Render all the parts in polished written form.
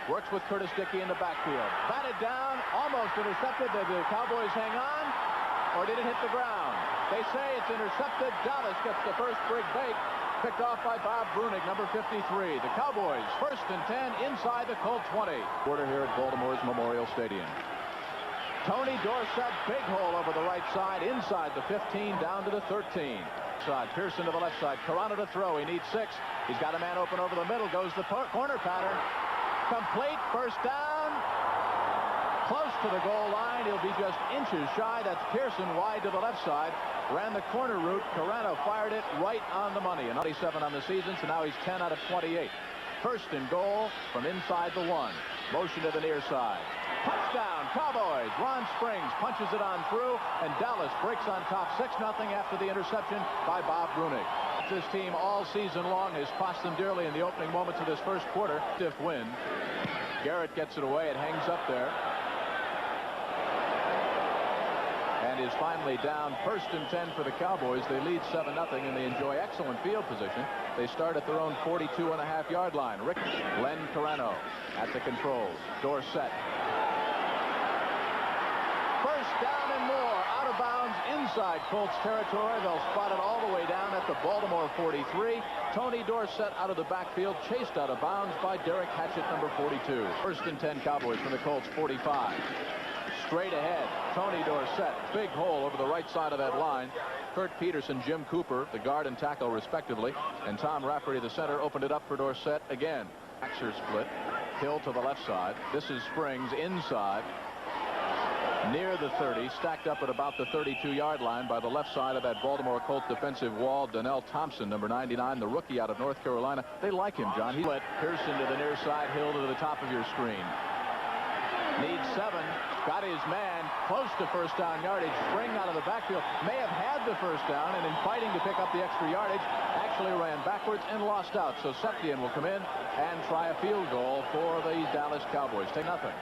Works with Curtis Dickey in the backfield. Batted down, almost intercepted. Did the Cowboys hang on, or did it hit the ground? They say it's intercepted. Dallas gets the first big break. Picked off by Bob Brunig, number 53. The Cowboys, 1st and 10 inside the Colts 20. Quarter here at Baltimore's Memorial Stadium. Tony Dorsett, big hole over the right side, inside the 15, down to the 13. Side, Pearson to the left side. Corona to throw. He needs 6. He's got a man open over the middle. Goes the corner pattern. Complete, first down. Close to the goal line. He'll be just inches shy. That's Pearson wide to the left side. Ran the corner route. Carano fired it right on the money. And 27 on the season, so now he's 10 out of 28. 1st and goal from inside the 1. Motion to the near side. Touchdown, Cowboys. Ron Springs punches it on through, and Dallas breaks on top 6-0 after the interception by Bob Brunig. This team all season long has cost them dearly in the opening moments of this first quarter. Stiff wind. Garrett gets it away. It hangs up there. And is finally down. 1st and 10 for the Cowboys. They lead 7-0, and they enjoy excellent field position. They start at their own 42.5-yard line. Len Carano at the controls. Dorsett. First down and more. Out of bounds inside Colts territory. They'll spot it all the way down at the Baltimore 43. Tony Dorsett out of the backfield, chased out of bounds by Derek Hatchett, number 42. 1st and 10 Cowboys from the Colts 45. Straight ahead, Tony Dorsett, big hole over the right side of that line. Kurt Peterson, Jim Cooper, the guard and tackle respectively, and Tom Rafferty, the center, opened it up for Dorsett again. Axer split. Hill to the left side. This is Springs inside. Near the 30, stacked up at about the 32-yard line by the left side of that Baltimore Colts defensive wall. Donnell Thompson, number 99, the rookie out of North Carolina. They like him, John. He let Pearson to the near side, Hill to the top of your screen. Needs 7. Got his man close to first down yardage. Spring out of the backfield. May have had the first down, and in fighting to pick up the extra yardage, actually ran backwards and lost out. So Septian will come in and try a field goal for the Dallas Cowboys. Take nothing.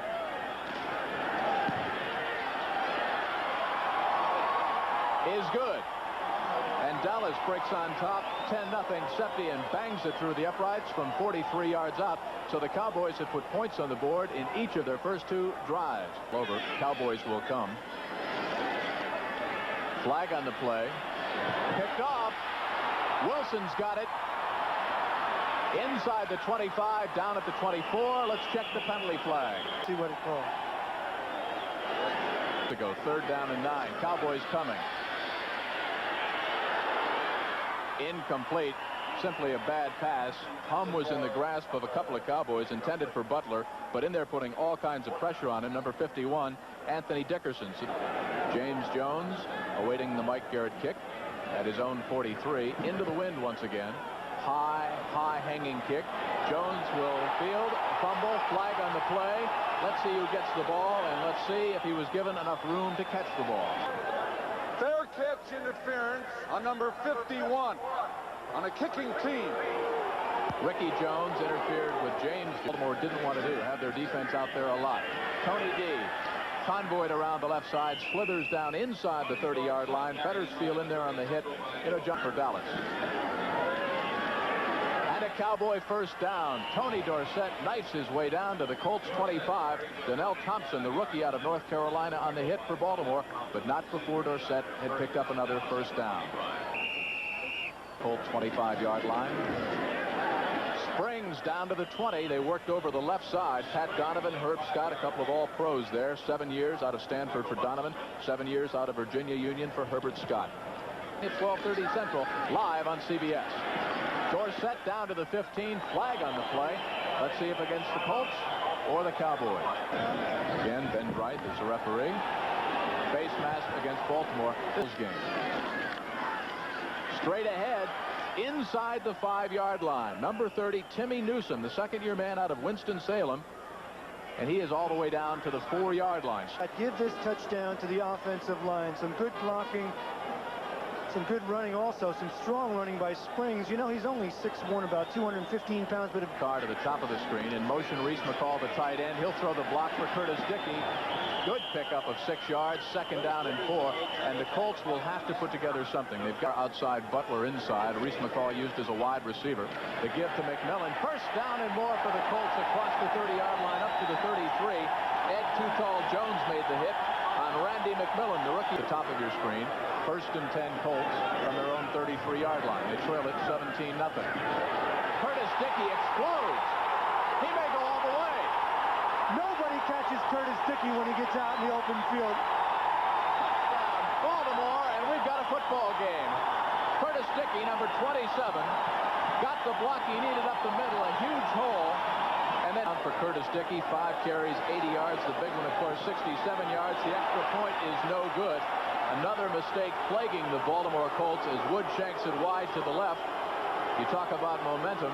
Is good. And Dallas breaks on top 10-0. Septian bangs it through the uprights from 43 yards out. So the Cowboys have put points on the board in each of their first 2 drives. Over. Cowboys will come. Flag on the play. Picked off. Wilson's got it. Inside the 25, down at the 24. Let's check the penalty flag. See what it calls. To go 3rd down and 9. Cowboys coming. Incomplete. Simply a bad pass. Hum was in the grasp of a couple of Cowboys, intended for Butler, but in there putting all kinds of pressure on him. Number 51, Anthony Dickerson. James Jones awaiting the Mike Garrett kick at his own 43. Into the wind once again. High hanging kick. Jones will field. Fumble. Flag on the play. Let's see who gets the ball, and let's see if he was given enough room to catch the ball. Fair catch interference on number 51 on a kicking team. Ricky Jones interfered with James. Baltimore didn't want to have their defense out there a lot. Tony D. Convoyed around the left side, slithers down inside the 30-yard line. Fettersfield in there on the hit. It'll jump for Dallas. And a Cowboy first down. Tony Dorsett knifes his way down to the Colts 25. Donnell Thompson, the rookie out of North Carolina, on the hit for Baltimore, but not before Dorsett had picked up another first down. Colts 25-yard line. Springs down to the 20. They worked over the left side. Pat Donovan, Herb Scott, a couple of all-pros there. 7 years out of Stanford for Donovan. 7 years out of Virginia Union for Herbert Scott. It's 12:30 Central, live on CBS. Dorsett down to the 15. Flag on the play. Let's see if against the Colts or the Cowboys. Again, Ben Bright is the referee. Face mask against Baltimore. This game. Straight ahead. Inside the 5-yard line. Number 30, Timmy Newsom, the second-year man out of Winston-Salem. And he is all the way down to the 4-yard line. I'd give this touchdown to the offensive line. Some good blocking. Some good running also. Some strong running by Springs. You know, he's only 6'1", about 215 pounds. But Car to the top of the screen. In motion, Reese McCall, the tight end. He'll throw the block for Curtis Dickey. Good pickup of 6 yards. 2nd down and 4. And the Colts will have to put together something. They've got outside, Butler inside. Reese McCall used as a wide receiver. The give to McMillan. First down and more for the Colts across the 30-yard line. Too Tall Jones made the hit on Randy McMillan, the rookie. At the top of your screen. 1st and 10 Colts from their own 33-yard line. They trail it 17-0. Curtis Dickey explodes. He may go all the way. Nobody catches Curtis Dickey when he gets out in the open field. Baltimore, and we've got a football game. Curtis Dickey, number 27, got the block he needed up the middle, a huge hole. And then for Curtis Dickey, 5 carries, 80 yards. The big one, of course, 67 yards. The extra point is no good. Another mistake plaguing the Baltimore Colts as Wood shanks it wide to the left. You talk about momentum.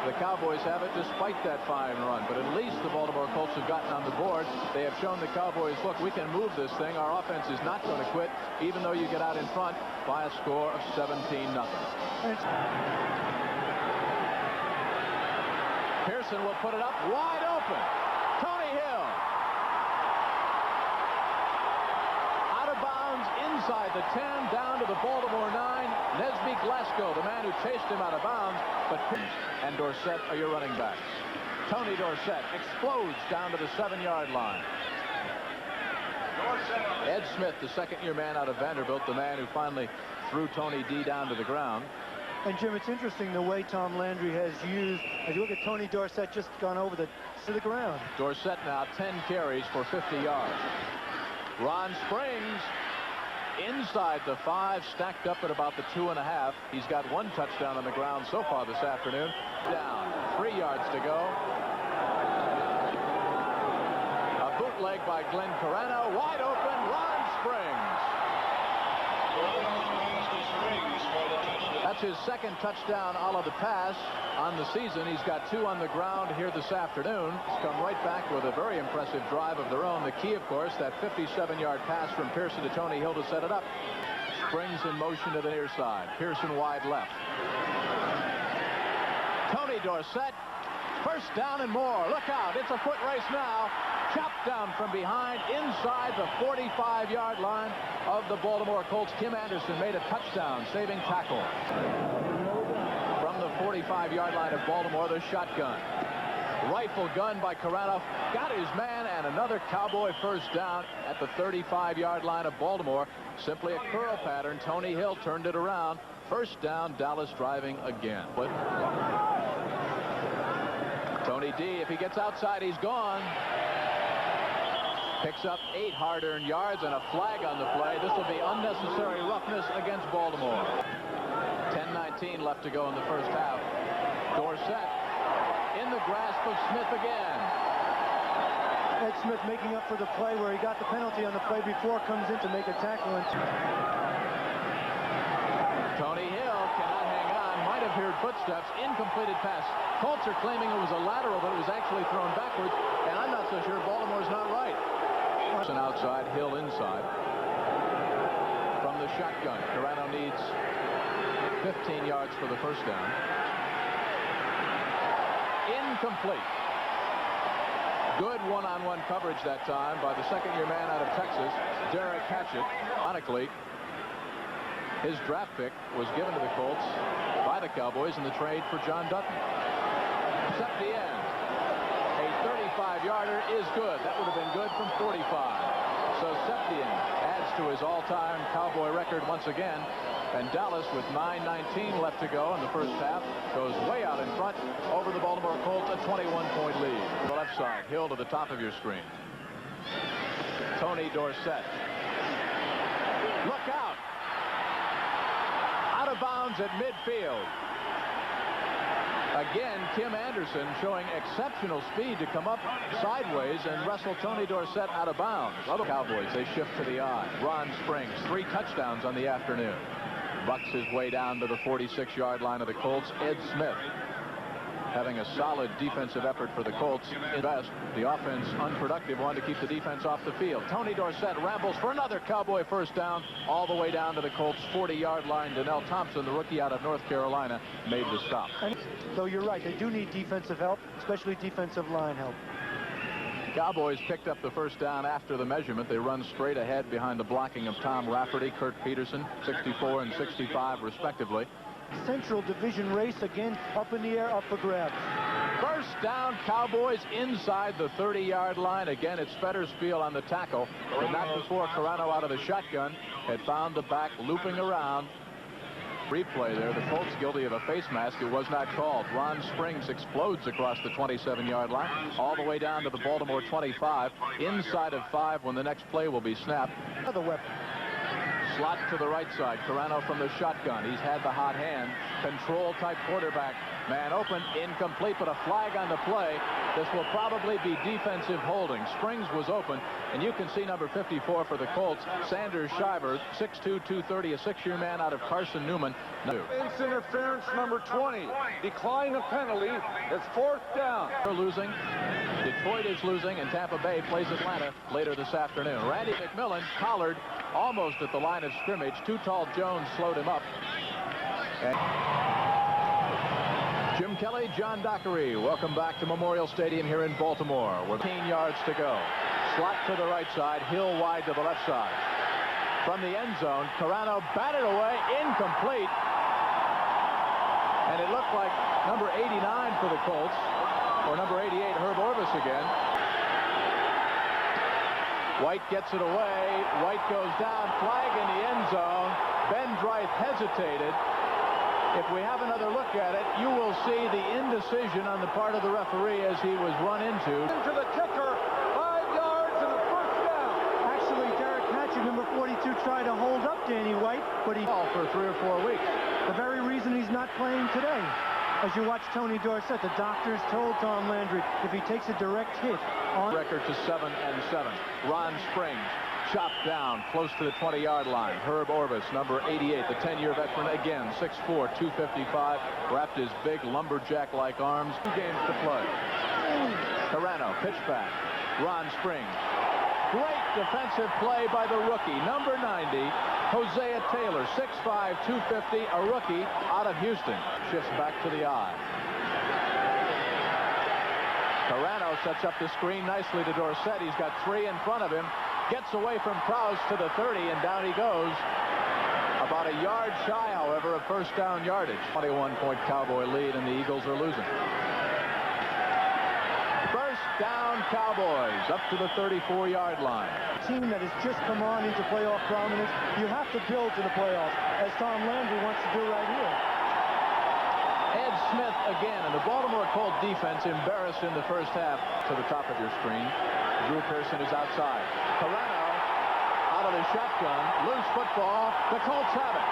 The Cowboys have it despite that fine run. But at least the Baltimore Colts have gotten on the board. They have shown the Cowboys, look, we can move this thing. Our offense is not going to quit, even though you get out in front by a score of 17-0. Pearson will put it up wide open. Tony Hill. Out of bounds inside the 10, down to the Baltimore 9. Nesby Glasgow, the man who chased him out of bounds, but and Dorsett are your running backs. Tony Dorsett explodes down to the 7-yard line. Ed Smith, the second-year man out of Vanderbilt, the man who finally threw Tony D down to the ground. And Jim, it's interesting the way Tom Landry has used, as you look at Tony Dorsett just gone over to the ground. Dorsett now 10 carries for 50 yards. Ron Springs inside the 5, stacked up at about the 2.5. He's got 1 touchdown on the ground so far this afternoon. Down, 3 yards to go. A bootleg by Glenn Carano, wide open, Ron Springs. That's his 2nd touchdown a la the pass on the season. He's got 2 on the ground here this afternoon. He's come right back with a very impressive drive of their own. The key, of course, that 57-yard pass from Pearson to Tony Hill to set it up. Springs in motion to the near side. Pearson wide left. Tony Dorsett, 1st down and more. Look out, it's a foot race now. Chopped down from behind inside the 45-yard line of the Baltimore Colts. Kim Anderson made a touchdown saving tackle. From the 45-yard line of Baltimore, the shotgun. Rifle gun by Carano. Got his man, and another Cowboy 1st down at the 35-yard line of Baltimore. Simply a curl pattern. Tony Hill turned it around. 1st down, Dallas driving again. But Tony D, if he gets outside, he's gone. Picks up 8 hard-earned yards and a flag on the play. This will be unnecessary roughness against Baltimore. 10:19 left to go in the 1st half. Dorsett in the grasp of Smith again. Ed Smith making up for the play where he got the penalty on the play before, comes in to make a tackle. Tony Hill cannot hang on. Might have heard footsteps. Incompleted pass. Colts are claiming it was a lateral, but it was actually thrown backwards. And I'm not so sure Baltimore's not right. Outside, Hill inside. From the shotgun, Carano needs 15 yards for the 1st down. Incomplete. Good one-on-one coverage that time by the 2nd-year man out of Texas, Derek Hatchett. Ironically, his draft pick was given to the Colts by the Cowboys in the trade for John Dutton. Septien. A 35-yarder is good. That would have been good from 45. So Septien adds to his all-time Cowboy record once again. And Dallas, with 9:19 left to go in the 1st half, goes way out in front over the Baltimore Colts, a 21-point lead. The left side, Hill to the top of your screen. Tony Dorsett. Look out. Out of bounds at midfield. Again, Kim Anderson showing exceptional speed to come up sideways and wrestle Tony Dorsett out of bounds. Other Cowboys, they shift to the eye. Ron Springs, 3 touchdowns on the afternoon. Bucks his way down to the 46-yard line of the Colts. Ed Smith having a solid defensive effort for the Colts. In best, the offense unproductive one to keep the defense off the field. Tony Dorsett rambles for another Cowboy 1st down all the way down to the Colts 40-yard line. Donnell Thompson, the rookie out of North Carolina, made the stop. So you're right, they do need defensive help, especially defensive line help. Cowboys picked up the 1st down after the measurement. They run straight ahead behind the blocking of Tom Rafferty, Kurt Peterson, 64 and 65 respectively. Central Division race again, up in the air, up for grabs. First down, Cowboys inside the 30-yard line. Again, it's Fettersfield on the tackle, but not before Carano out of the shotgun had found the back looping around. Replay there. The Colts guilty of a face mask. It was not called. Ron Springs explodes across the 27-yard line all the way down to the Baltimore 25. Inside of 5 when the next play will be snapped. Another weapon. Slot to the right side. Carano from the shotgun. He's had the hot hand. Control type quarterback. Man open. Incomplete, but a flag on the play. This will probably be defensive holding. Springs was open, and you can see number 54 for the Colts, Sanders Shiver, 6'2", 230, a 6-year man out of Carson Newman. Defense interference number 20. Decline of penalty. It's 4th down. They're losing. Detroit is losing, and Tampa Bay plays Atlanta later this afternoon. Randy McMillan collared almost at the line of scrimmage. Too tall Jones slowed him up. And Jim Kelly, John Dockery, welcome back to Memorial Stadium here in Baltimore. With 15 yards to go. Slot to the right side, Hill wide to the left side. From the end zone, Carano batted away, incomplete. And it looked like number 89 for the Colts, or number 88, Herb Orvis again. White gets it away. White goes down, flag in the end zone. Ben Dreith hesitated. If we have another look at it, you will see the indecision on the part of the referee as he was run into. Into the kicker, 5 yards and a 1st down. Actually, Derek Hatchett, number 42, tried to hold up Danny White, but he Ball for 3 or 4 weeks. the very reason he's not playing today. As you watch Tony Dorsett, the doctors told Tom Landry if he takes a direct hit on Record to 7-7. Ron Springs chopped down close to the 20-yard line. Herb Orvis, number 88, the 10-year veteran, again 6'4", 255, wrapped his big lumberjack-like arms. 2 games to play. Carano, pitch back. Ron Springs. Great defensive play by the rookie, number 90, Hosea Taylor, 6'5", 250, a rookie out of Houston. Shifts back to the eye. Carano sets up the screen nicely to Dorsett. He's got 3 in front of him. Gets away from Krause to the 30, and down he goes. About a yard shy, however, of 1st down yardage. 21-point Cowboy lead, and the Eagles are losing. 1st down Cowboys, up to the 34-yard line. team that has just come on into playoff prominence. You have to build to the playoffs, as Tom Landry wants to do right here. Ed Smith again, and the Baltimore Colt defense embarrassed in the first half. To the top of your screen, Drew Pearson is outside. Carano out of the shotgun, loose football. The Colts have it.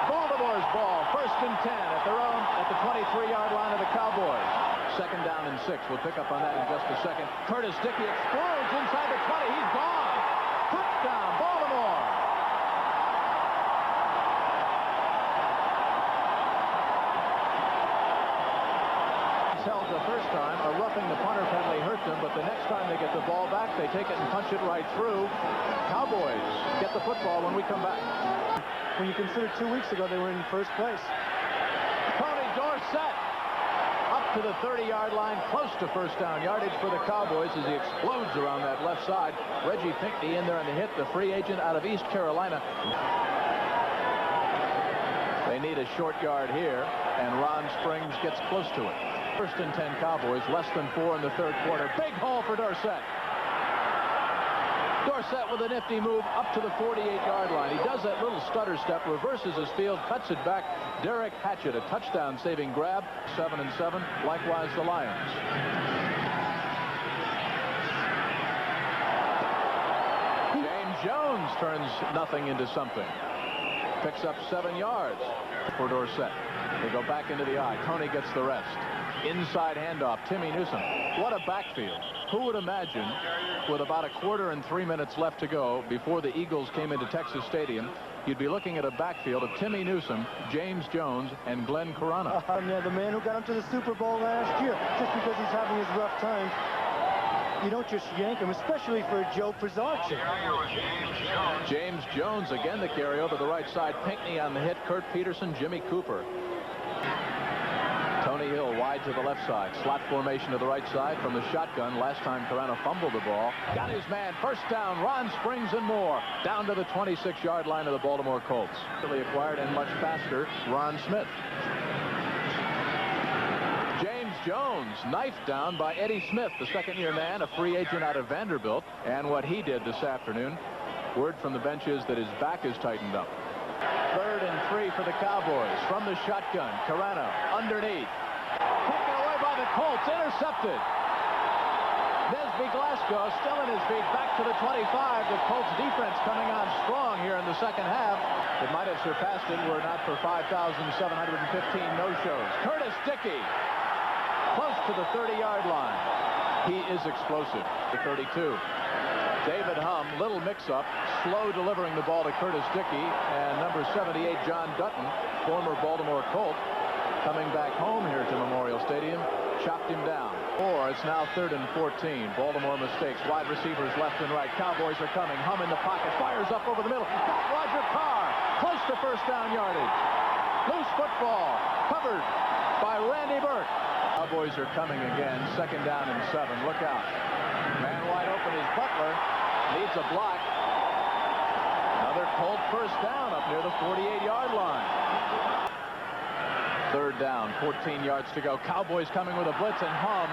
Baltimore's ball, 1st and 10 at the 23-yard line of the Cowboys. 2nd down and 6. We'll pick up on that in just a second. Curtis Dickey explodes inside the 20. He's gone. Touchdown, Baltimore. Held the first time. A roughing the punter penalty hurt them, but the next time they get the ball back, they take it and punch it right through. Cowboys get the football when we come back. When you consider 2 weeks ago they were in 1st place. Tony Dorsett up to the 30-yard line, close to 1st down yardage for the Cowboys as he explodes around that left side. Reggie Pinckney in there on the hit, the free agent out of East Carolina. They need a short yard here, and Ron Springs gets close to it. 1st and 10 Cowboys, less than 4 in the 3rd quarter. Big hole for Dorsett. Dorsett with a nifty move up to the 48-yard line. He does that little stutter step, reverses his field, cuts it back. Derek Hatchett, a touchdown-saving grab. 7-7. Likewise, the Lions. James Jones turns nothing into something. Picks up 7 yards for Dorsett. They go back into the eye. Tony gets the rest. Inside handoff, Timmy Newsome. What a backfield. Who would imagine, with about 1/4 and 3 minutes left to go before the Eagles came into Texas Stadium, you'd be looking at a backfield of Timmy Newsome, James Jones, and Glenn Carano. Yeah, the man who got him to the Super Bowl last year, just because he's having his rough time. You don't just yank him, especially for Joe Prizarczyk. James Jones again the carry over the right side. Pinckney on the hit. Kurt Peterson, Jimmy Cooper. Tony Hill wide to the left side. Slot formation to the right side from the shotgun. Last time Carano fumbled the ball. Got his man. 1st down. Ron Springs and more. Down to the 26-yard line of the Baltimore Colts. Really acquired and much faster. Ron Smith. James Jones knifed down by Eddie Smith, the second-year man, a free agent out of Vanderbilt. And what he did this afternoon, word from the bench is that his back is tightened up. 3rd and 3 for the Cowboys. From the shotgun, Carano underneath. Taken away by the Colts, intercepted. Nesby Glasgow still in his feet, back to the 25. The Colts defense coming on strong here in the second half. It might have surpassed it were it not for 5,715 no-shows. Curtis Dickey, close to the 30-yard line. He is explosive. The 32. David Humm, little mix-up, slow delivering the ball to Curtis Dickey, and number 78, John Dutton, former Baltimore Colt, coming back home here to Memorial Stadium, chopped him down. It's now 3rd and 14. Baltimore mistakes. Wide receivers left and right. Cowboys are coming. Humm in the pocket. Fires up over the middle. Got Roger Carr. Close to first down yardage. Loose football. Covered by Randy Burke. Cowboys are coming again. 2nd down and 7. Look out. Man wide open is Butler. Needs a block. Another Colt first down up near the 48-yard line. 3rd down, 14 yards to go. Cowboys coming with a blitz, and Humm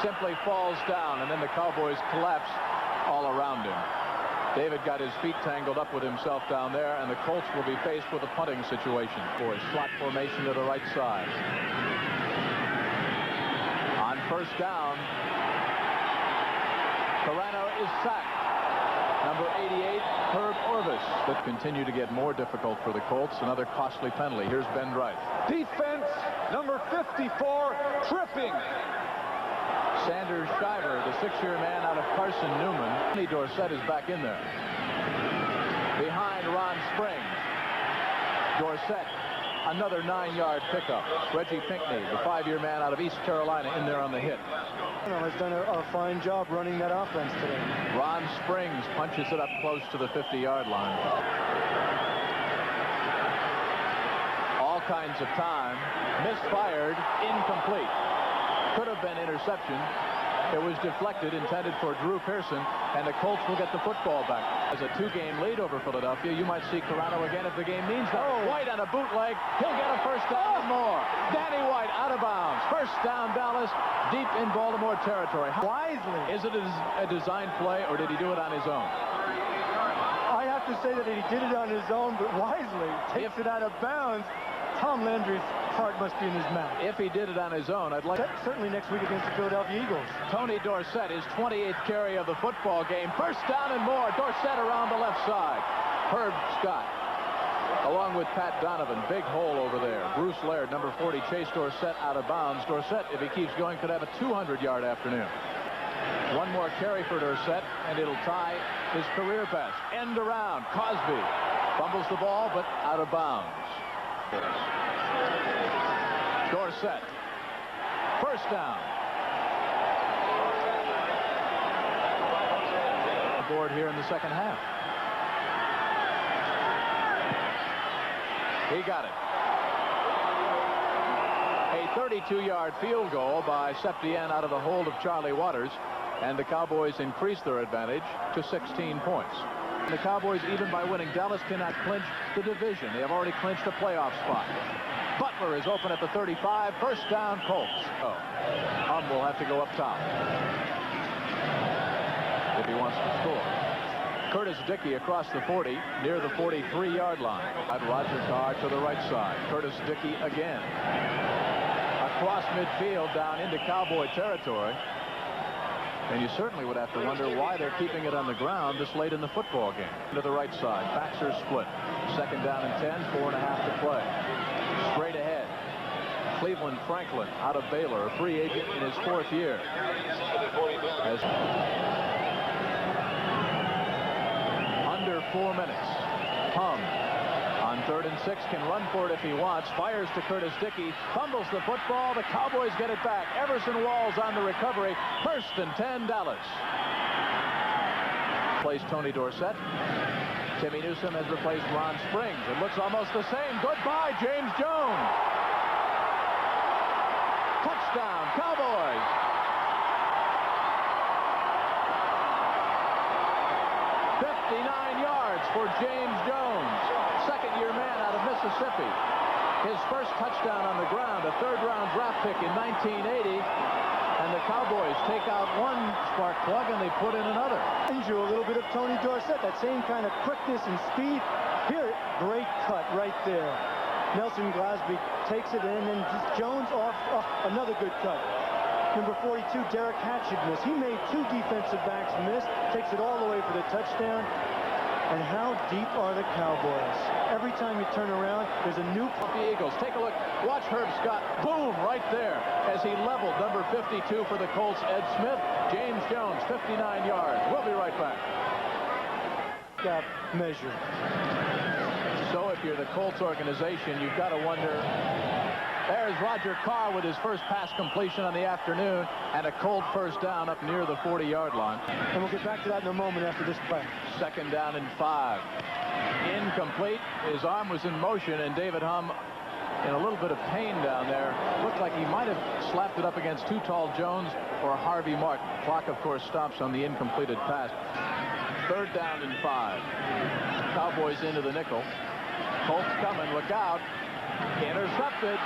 simply falls down, and then the Cowboys collapse all around him. David got his feet tangled up with himself down there, and the Colts will be faced with a punting situation. Boys, slot formation to the right side. On 1st down, Carano is sacked. Number 88, Herb Orvis. That continue to get more difficult for the Colts. Another costly penalty. Here's Ben Wright. Defense, number 54, tripping. Sanders Shiver, the 6-year man out of Carson Newman. Tony Dorsett is back in there. Behind Ron Springs. Dorsett, another 9-yard pickup. Reggie Pinckney, the 5-year man out of East Carolina, in there on the hit. Has done a fine job running that offense today. Ron Springs punches it up close to the 50-yard line. All kinds of time. Misfired, incomplete. Could have been interception. It was deflected, intended for Drew Pearson, and the Colts will get the football back. As a 2-game lead over Philadelphia, you might see Carano again if the game means that. White on a bootleg. He'll get a first down and more. Danny White out of bounds. First down, Dallas, deep in Baltimore territory. Wisely. Is it a design play, or did he do it on his own? I have to say that he did it on his own, but wisely. Takes it out of bounds. Tom Landry's heart must be in his mouth. If he did it on his own, I'd like... Certainly next week against the Philadelphia Eagles. Tony Dorsett, his 28th carry of the football game. First down and more. Dorsett around the left side. Herb Scott, along with Pat Donovan. Big hole over there. Bruce Laird, number 40, chased Dorsett out of bounds. Dorsett, if he keeps going, could have a 200-yard afternoon. One more carry for Dorsett, and it'll tie his career best. End around. Cosby fumbles the ball, but out of bounds. Dorsett, first down. Board here in the second half. He got it. A 32-yard field goal by Septien out of the hold of Charlie Waters, and the Cowboys increase their advantage to 16 points. The Cowboys, even by winning, Dallas cannot clinch the division. They have already clinched a playoff spot. Butler is open at the 35. First down, Colts. Humm will have to go up top if he wants to score. Curtis Dickey across the 40, near the 43-yard line. Roger Carr to the right side. Curtis Dickey again. Across midfield down into Cowboy territory. And you certainly would have to wonder why they're keeping it on the ground this late in the football game. To the right side, backs are split. 2nd down and 10, 4.5 to play. Straight ahead, Cleveland Franklin out of Baylor, a free agent in his 4th year. Under 4 minutes. Humm on 3rd and 6 can run for it if he wants. Fires to Curtis Dickey. Fumbles the football. The Cowboys get it back. Everson Walls on the recovery. 1st and 10, Dallas. Plays Tony Dorsett. Timmy Newsome has replaced Ron Springs. It looks almost the same. Goodbye, James Jones. Touchdown, Cowboys. For James Jones, 2nd-year man out of Mississippi. his first touchdown on the ground, a third-round draft pick in 1980. And the Cowboys take out one spark plug and they put in another. You a little bit of Tony Dorsett, that same kind of quickness and speed. Here, great cut right there. Nelson Glasby takes it in, and just Jones off. Oh, another good cut. Number 42, Derek Hatchett missed. He made two defensive backs miss. Takes it all the way for the touchdown. And how deep are the Cowboys? Every time you turn around, there's a new... The Eagles, take a look. Watch Herb Scott. Boom, right there. As he leveled number 52 for the Colts, Ed Smith. James Jones, 59 yards. We'll be right back. Got measure. So if you're the Colts organization, you've got to wonder... There's Roger Carr with his first pass completion on the afternoon and a cold first down up near the 40-yard line. And we'll get back to that in a moment after this play. Second down and 5. Incomplete. His arm was in motion, and David Humm in a little bit of pain down there. Looked like he might have slapped it up against Too Tall Jones or Harvey Martin. Clock, of course, stops on the incompleted pass. Third down and 5. Cowboys into the nickel. Colts coming. Look out. Intercepted.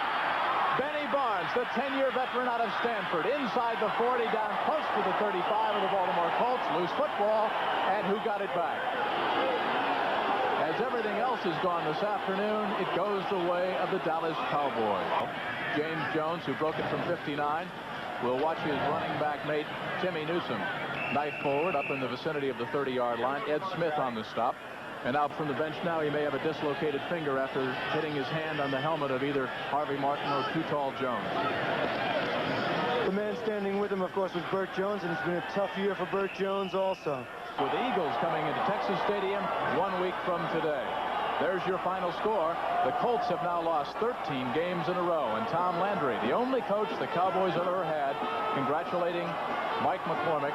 Benny Barnes, the 10-year veteran out of Stanford, inside the 40, down close to the 35 of the Baltimore Colts. Loose football, and who got it back? As everything else has gone this afternoon, it goes the way of the Dallas Cowboys. James Jones, who broke it from 59, will watch his running back mate, Timmy Newsom, knife forward up in the vicinity of the 30-yard line. Ed Smith on the stop. And out from the bench now, he may have a dislocated finger after hitting his hand on the helmet of either Harvey Martin or Too Tall Jones. The man standing with him, of course, was Bert Jones, and it's been a tough year for Bert Jones also. With the Eagles coming into Texas Stadium 1 week from today. There's your final score. The Colts have now lost 13 games in a row, and Tom Landry, the only coach the Cowboys have ever had, congratulating Mike McCormick.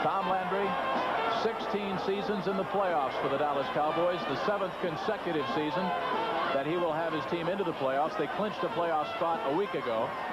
Tom Landry, 16 seasons in the playoffs for the Dallas Cowboys, the 7th consecutive season that he will have his team into the playoffs. They clinched a playoff spot a week ago.